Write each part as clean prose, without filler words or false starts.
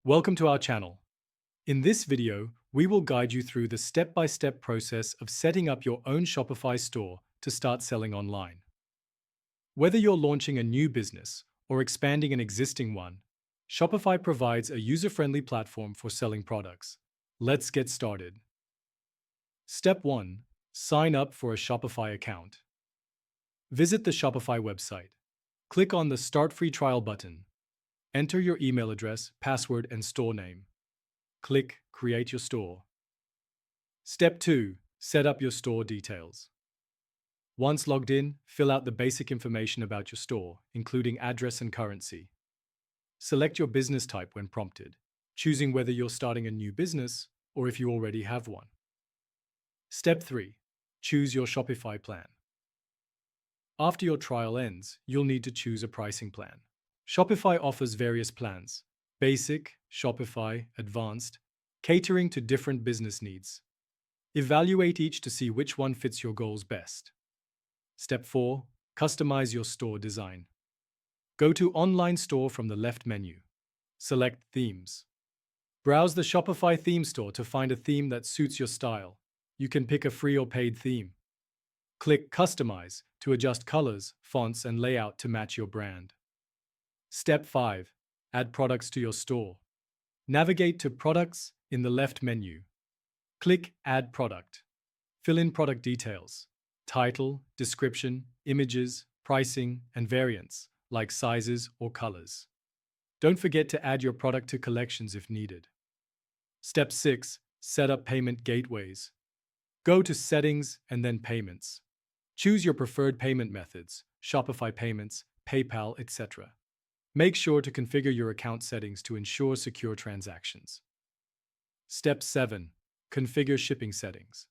Welcome to our channel. In this video, we will guide you through the step-by-step process of setting up your own Shopify store to start selling online. Whether you're launching a new business or expanding an existing one, Shopify provides a user-friendly platform for selling products. Let's get started. Step 1. Sign up for a Shopify account. Visit the Shopify website. Click on the Start Free Trial button. Enter your email address, password, and store name. Click Create your store. Step 2. Set up your store details. Once logged in, fill out the basic information about your store, including address and currency. Select your business type when prompted, choosing whether you're starting a new business or if you already have one. Step 3. Choose your Shopify plan. After your trial ends, you'll need to choose a pricing plan. Shopify offers various plans: Basic, Shopify, Advanced, catering to different business needs. Evaluate each to see which one fits your goals best. Step 4. Customize your store design. Go to Online Store from the left menu. Select Themes. Browse the Shopify theme store to find a theme that suits your style. You can pick a free or paid theme. Click Customize to adjust colors, fonts, and layout to match your brand. Step 5. Add products to your store. Navigate to Products in the left menu. Click Add Product. Fill in product details: title, description, images, pricing, and variants, like sizes or colors. Don't forget to add your product to collections if needed. Step 6. Set up payment gateways. Go to Settings and then Payments. Choose your preferred payment methods: Shopify Payments, PayPal, etc. Make sure to configure your account settings to ensure secure transactions. Step 7. Configure shipping settings.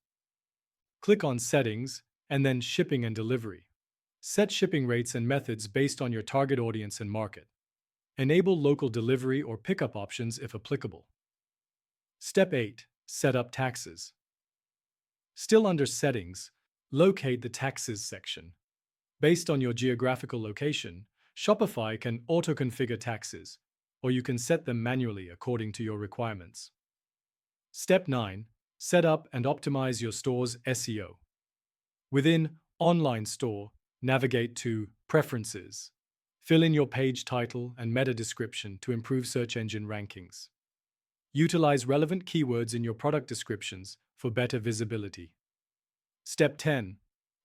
Click on Settings and then Shipping and Delivery. Set shipping rates and methods based on your target audience and market. Enable local delivery or pickup options if applicable. Step 8. Set up taxes. Still under Settings, locate the Taxes section. Based on your geographical location, Shopify can auto-configure taxes, or you can set them manually according to your requirements. Step 9. Set up and optimize your store's SEO. Within Online Store, navigate to Preferences. Fill in your page title and meta description to improve search engine rankings. Utilize relevant keywords in your product descriptions for better visibility. Step 10.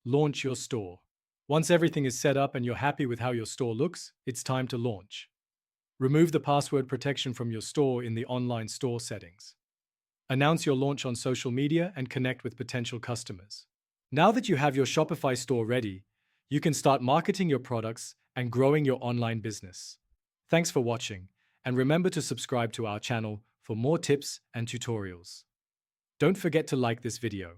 Launch your store. Once everything is set up and you're happy with how your store looks, it's time to launch. Remove the password protection from your store in the Online Store settings. Announce your launch on social media and connect with potential customers. Now that you have your Shopify store ready, you can start marketing your products and growing your online business. Thanks for watching, and remember to subscribe to our channel for more tips and tutorials. Don't forget to like this video